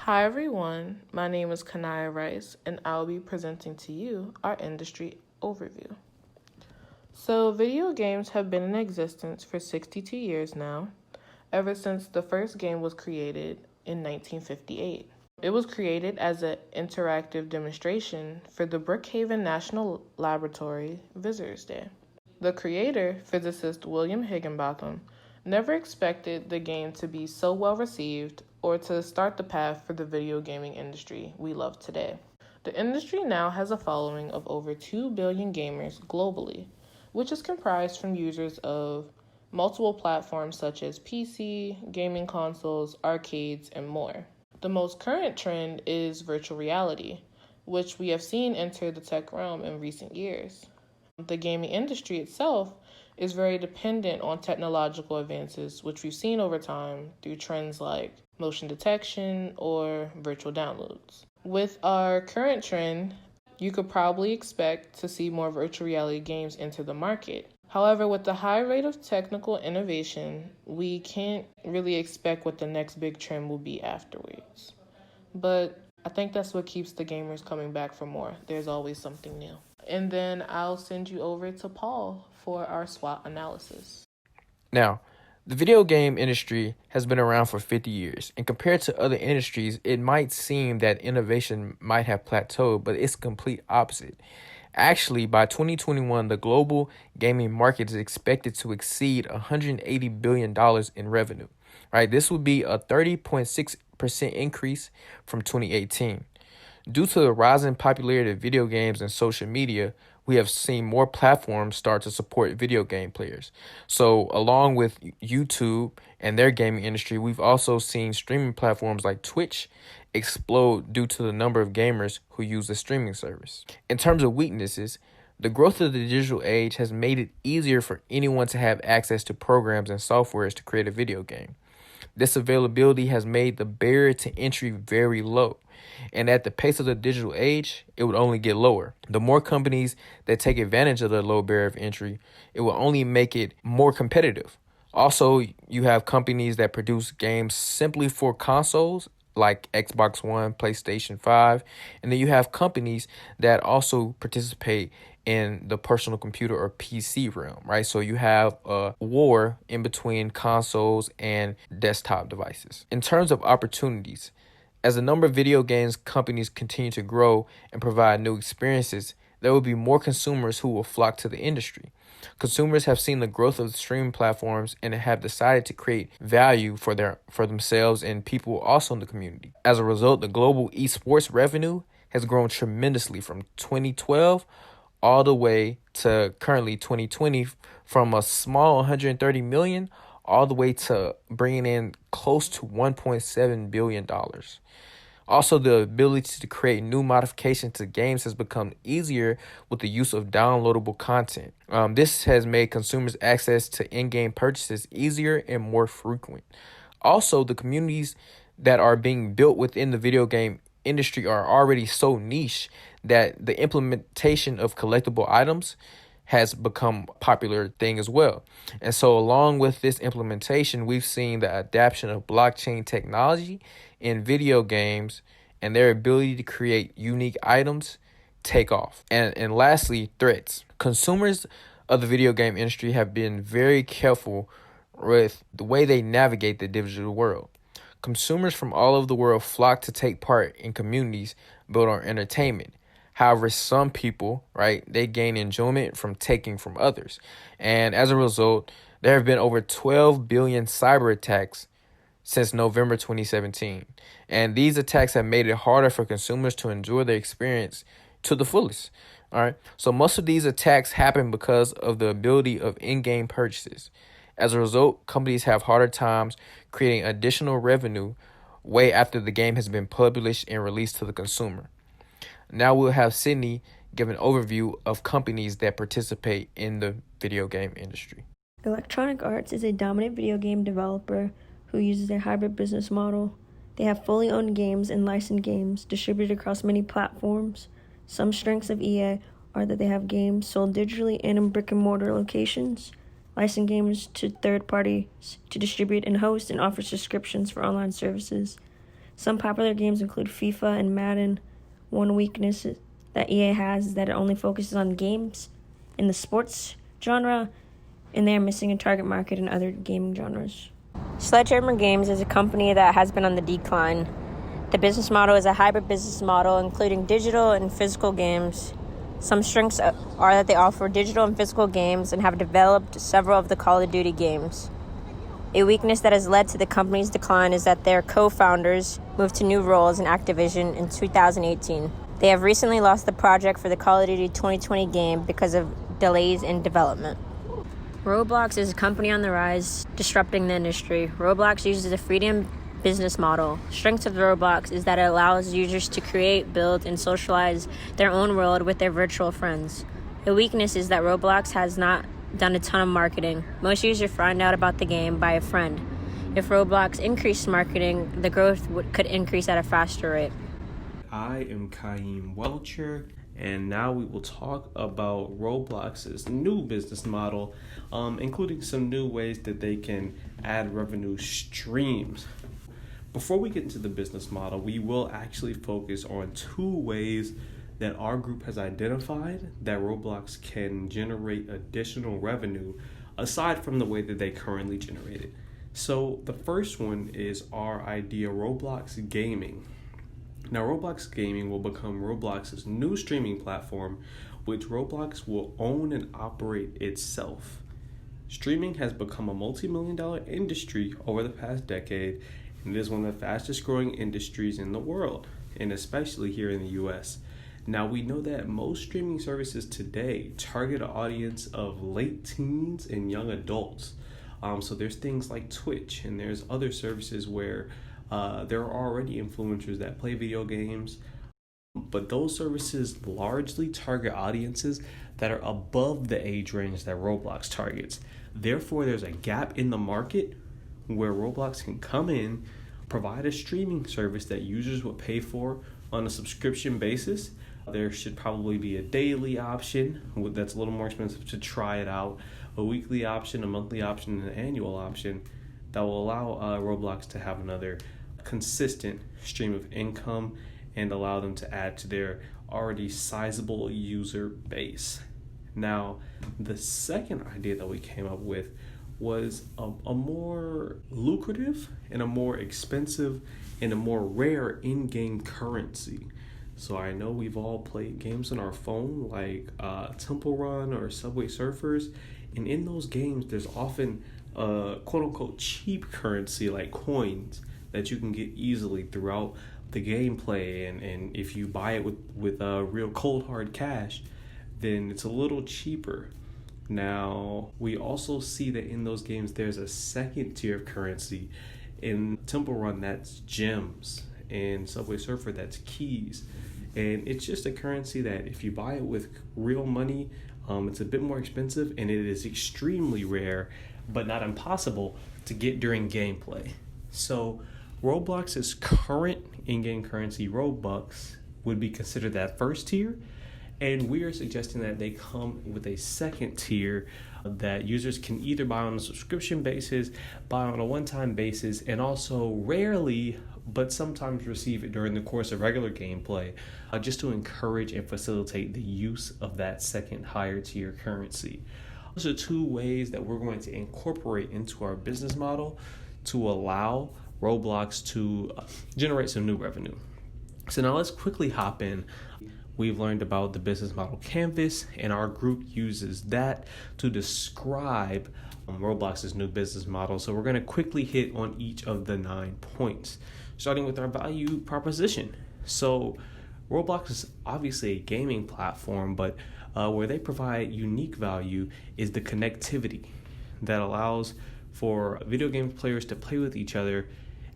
Hi everyone, my name is Kaniaya and I'll be presenting to you our industry overview. So, video games have been in existence for 62 years now, ever since the first game was created in 1958. It was created as an interactive demonstration for the Brookhaven National Laboratory Visitors Day. The creator, physicist William Higginbotham, never expected the game to be so well received or to start the path for the video gaming industry we love today. The industry now has a following of over 2 billion gamers globally, which is comprised from users of multiple platforms such as PC, gaming consoles, arcades, and more. The most current trend is virtual reality, which we have seen enter the tech realm in recent years. The gaming industry itself is very dependent on technological advances, which we've seen over time through trends like motion detection or virtual downloads. With our current trend, you could probably expect to see more virtual reality games enter the market. However, with the high rate of technical innovation, we can't really expect what the next big trend will be afterwards. But I think that's what keeps the gamers coming back for more. There's always something new. And then I'll send you over to Paul for our SWOT analysis. Now, the video game industry has been around for 50 years, and compared to other industries, it might seem that innovation might have plateaued, but it's complete opposite. Actually, by 2021, the global gaming market is expected to exceed $180 billion in revenue. Right, this would be a 30.6% increase from 2018. Due to the rising popularity of video games and social media, we have seen more platforms start to support video game players. So, along with YouTube and their gaming industry, we've also seen streaming platforms like Twitch explode due to the number of gamers who use the streaming service. In terms of weaknesses, the growth of the digital age has made it easier for anyone to have access to programs and softwares to create a video game. This availability has made the barrier to entry very low. And at the pace of the digital age, it would only get lower. The more companies that take advantage of the low barrier of entry, it will only make it more competitive. Also, you have companies that produce games simply for consoles like Xbox One, PlayStation 5, and then you have companies that also participate in the personal computer or PC realm, right? So you have a war in between consoles and desktop devices. In terms of opportunities, as the number of video games companies continue to grow and provide new experiences, there will be more consumers who will flock to the industry. Consumers have seen the growth of the streaming platforms and have decided to create value for themselves and people also in the community. As a result, the global esports revenue has grown tremendously from 2012 all the way to currently 2020, from a small 130 million all the way to bringing in close to $1.7 billion. Also, the ability to create new modifications to games has become easier with the use of downloadable content. This has made consumers' access to in-game purchases easier and more frequent. Also, the communities that are being built within the video game industry are already so niche that the implementation of collectible items has become a popular thing as well. And so along with this implementation, we've seen the adoption of blockchain technology in video games and their ability to create unique items take off. And lastly, threats. Consumers of the video game industry have been very careful with the way they navigate the digital world. Consumers from all over the world flock to take part in communities built on entertainment. However, some people, right, they gain enjoyment from taking from others. And as a result, there have been over 12 billion cyber attacks since November 2017. And these attacks have made it harder for consumers to enjoy their experience to the fullest. All right. So most of these attacks happen because of the ability of in-game purchases. As a result, companies have harder times creating additional revenue way after the game has been published and released to the consumer. Now we'll have Sydney give an overview of companies that participate in the video game industry. Electronic Arts is a dominant video game developer who uses a hybrid business model. They have fully owned games and licensed games distributed across many platforms. Some strengths of EA are that they have games sold digitally and in brick-and-mortar locations, license games to third parties to distribute and host, and offer subscriptions for online services. Some popular games include FIFA and Madden. One weakness that EA has is that it only focuses on games in the sports genre, and they are missing a target market in other gaming genres. Sledgehammer Games is a company that has been on the decline. The business model is a hybrid business model, including digital and physical games. Some strengths are that they offer digital and physical games and have developed several of the Call of Duty games. A weakness that has led to the company's decline is that their co-founders moved to new roles in Activision in 2018. They have recently lost the project for the Call of Duty 2020 game because of delays in development. Roblox is a company on the rise, disrupting the industry. Roblox uses a freedom business model. Strengths of Roblox is that it allows users to create, build, and socialize their own world with their virtual friends. A weakness is that Roblox has not done a ton of marketing. Most users find out about the game by a friend. If Roblox increased marketing, the growth could increase at a faster rate. I am Kaim Welcher, and now we will talk about Roblox's new business model, including some new ways that they can add revenue streams. Before we get into the business model, we will actually focus on two ways that our group has identified that Roblox can generate additional revenue aside from the way that they currently generate it. So the first one is our idea, Roblox Gaming. Now, Roblox Gaming will become Roblox's new streaming platform, which Roblox will own and operate itself. Streaming has become a multi-million-dollar industry over the past decade, and it is one of the fastest growing industries in the world, and especially here in the US. Now, we know that most streaming services today target an audience of late teens and young adults. So there's things like Twitch, and there's other services where there are already influencers that play video games, but those services largely target audiences that are above the age range that Roblox targets. Therefore, there's a gap in the market where Roblox can come in, provide a streaming service that users would pay for on a subscription basis. There should probably be a daily option that's a little more expensive to try it out, a weekly option, a monthly option, and an annual option that will allow Roblox to have another consistent stream of income and allow them to add to their already sizable user base. Now, the second idea that we came up with was a more lucrative and a more expensive and a more rare in-game currency. So I know we've all played games on our phone like Temple Run or Subway Surfers, and in those games there's often quote-unquote cheap currency like coins that you can get easily throughout the gameplay, and if you buy it with real cold hard cash, then it's a little cheaper. Now, we also see that in those games there's a second tier of currency. In Temple Run, that's gems, and Subway Surfer, that's keys. And it's just a currency that if you buy it with real money, it's a bit more expensive, and it is extremely rare, but not impossible to get during gameplay. So Roblox's current in-game currency, Robux, would be considered that first tier, and we are suggesting that they come with a second tier that users can either buy on a subscription basis, buy on a one-time basis, and also rarely but sometimes receive it during the course of regular gameplay, just to encourage and facilitate the use of that second higher tier currency. Those are two ways that we're going to incorporate into our business model to allow Roblox to generate some new revenue. So now let's quickly hop in. We've learned about the business model canvas, and our group uses that to describe Roblox's new business model. So we're going to quickly hit on each of the 9 points, starting with our value proposition. So Roblox is obviously a gaming platform, but where they provide unique value is the connectivity that allows for video game players to play with each other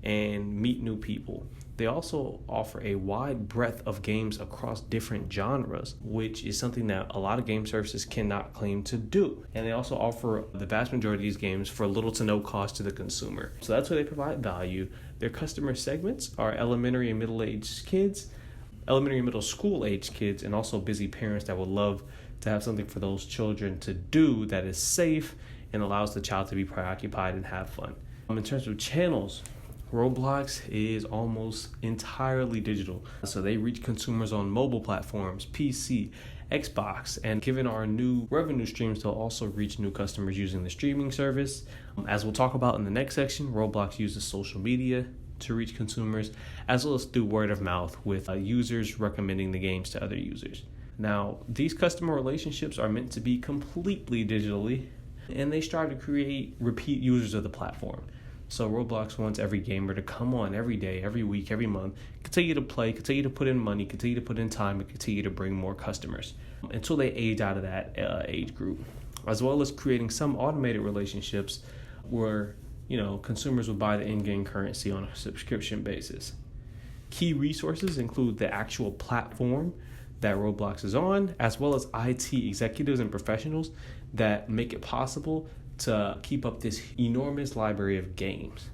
and meet new people. They also offer a wide breadth of games across different genres, which is something that a lot of game services cannot claim to do. And they also offer the vast majority of these games for little to no cost to the consumer. So that's where they provide value. Their customer segments are elementary and middle school age kids, and also busy parents that would love to have something for those children to do that is safe and allows the child to be preoccupied and have fun. In terms of channels, Roblox is almost entirely digital. So they reach consumers on mobile platforms, PC, Xbox, and given our new revenue streams, they'll also reach new customers using the streaming service. As we'll talk about in the next section, Roblox uses social media to reach consumers, as well as through word of mouth with users recommending the games to other users. Now, these customer relationships are meant to be completely digitally, and they strive to create repeat users of the platform. So Roblox wants every gamer to come on every day, every week, every month, continue to play, continue to put in money, continue to put in time, and continue to bring more customers until they age out of that age group, as well as creating some automated relationships where consumers will buy the in-game currency on a subscription basis. Key resources include the actual platform that Roblox is on, as well as IT executives and professionals that make it possible to keep up this enormous library of games.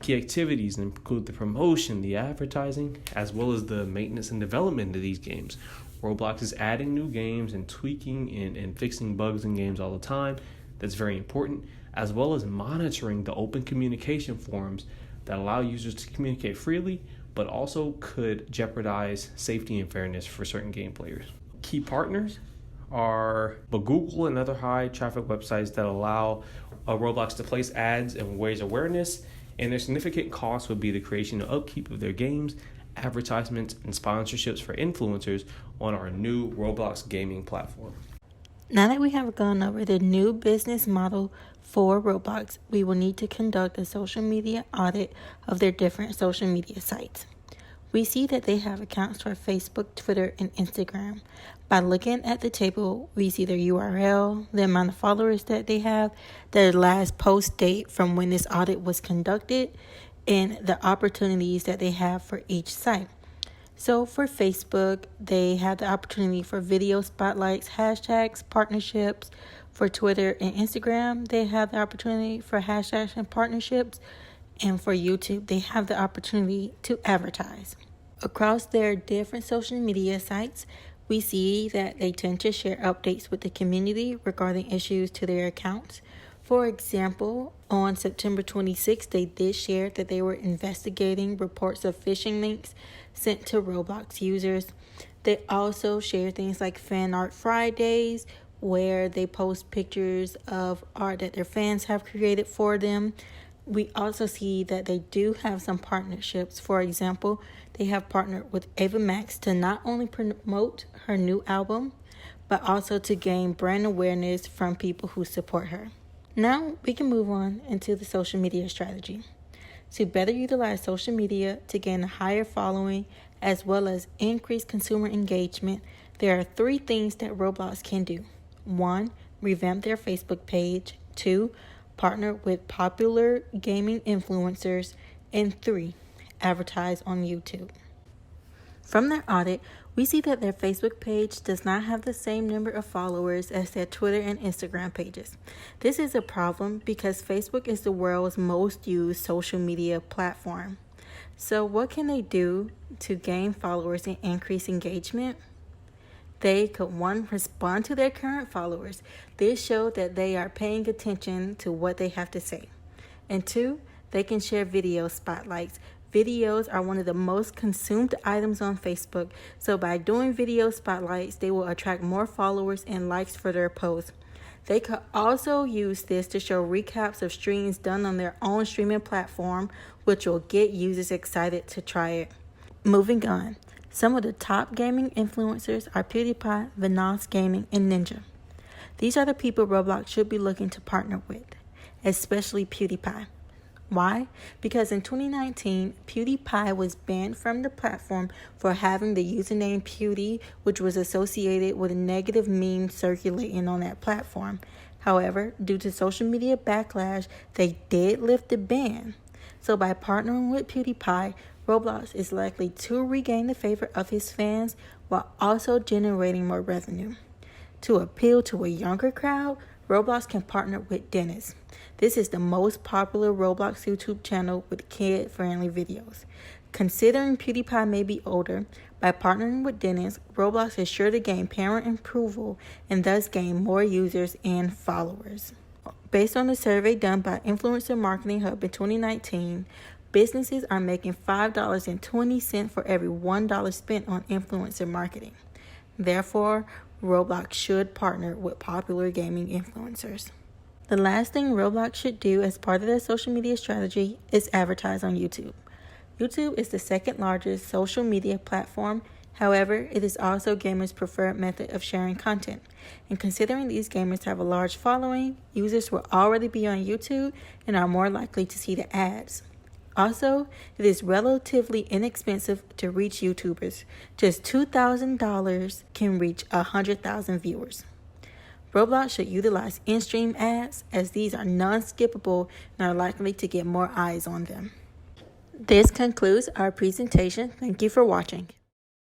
Key activities include the promotion, the advertising, as well as the maintenance and development of these games. Roblox is adding new games and tweaking and fixing bugs in games all the time. That's very important, as well as monitoring the open communication forums that allow users to communicate freely, but also could jeopardize safety and fairness for certain game players. Key partners are Google and other high traffic websites that allow Roblox to place ads and raise awareness, and their significant cost would be the creation and upkeep of their games, advertisements, and sponsorships for influencers on our new Roblox gaming platform. Now that we have gone over the new business model for Roblox, we will need to conduct a social media audit of their different social media sites. We see that they have accounts for Facebook, Twitter, and Instagram. By looking at the table, we see their URL, the amount of followers that they have, their last post date from when this audit was conducted, and the opportunities that they have for each site. So for Facebook, they have the opportunity for video spotlights, hashtags, partnerships. For Twitter and Instagram, they have the opportunity for hashtags and partnerships. And for YouTube, they have the opportunity to advertise. Across their different social media sites, we see that they tend to share updates with the community regarding issues to their accounts. For example, on September 26th, they did share that they were investigating reports of phishing links sent to Roblox users. They also share things like Fan Art Fridays, where they post pictures of art that their fans have created for them. We also see that they do have some partnerships. For example, they have partnered with Ava Max to not only promote her new album, but also to gain brand awareness from people who support her. Now we can move on into the social media strategy. To better utilize social media to gain a higher following as well as increase consumer engagement, there are 3 things that Roblox can do. 1, revamp their Facebook page. 2, partner with popular gaming influencers. And 3, advertise on YouTube. From their audit, we see that their Facebook page does not have the same number of followers as their Twitter and Instagram pages. This is a problem because Facebook is the world's most used social media platform. So what can they do to gain followers and increase engagement? They could 1, respond to their current followers. This shows that they are paying attention to what they have to say. And 2, they can share video spotlights. Videos are one of the most consumed items on Facebook, so by doing video spotlights, they will attract more followers and likes for their posts. They could also use this to show recaps of streams done on their own streaming platform, which will get users excited to try it. Moving on, some of the top gaming influencers are PewDiePie, Vanoss Gaming, and Ninja. These are the people Roblox should be looking to partner with, especially PewDiePie. Why? Because in 2019, PewDiePie was banned from the platform for having the username Pewdie, which was associated with a negative meme circulating on that platform. However, due to social media backlash, they did lift the ban. So by partnering with PewDiePie, Roblox is likely to regain the favor of his fans while also generating more revenue. To appeal to a younger crowd, Roblox can partner with Dennis. This is the most popular Roblox YouTube channel with kid-friendly videos. Considering PewDiePie may be older, by partnering with Dennis, Roblox is sure to gain parent approval and thus gain more users and followers. Based on the survey done by Influencer Marketing Hub in 2019, businesses are making $5.20 for every $1 spent on influencer marketing. Therefore, Roblox should partner with popular gaming influencers. The last thing Roblox should do as part of their social media strategy is advertise on YouTube. YouTube is the second largest social media platform. However, it is also gamers' preferred method of sharing content. And considering these gamers have a large following, users will already be on YouTube and are more likely to see the ads. Also, it is relatively inexpensive to reach YouTubers. Just $2,000 can reach 100,000 viewers. Roblox should utilize in-stream ads as these are non-skippable and are likely to get more eyes on them. This concludes our presentation. Thank you for watching.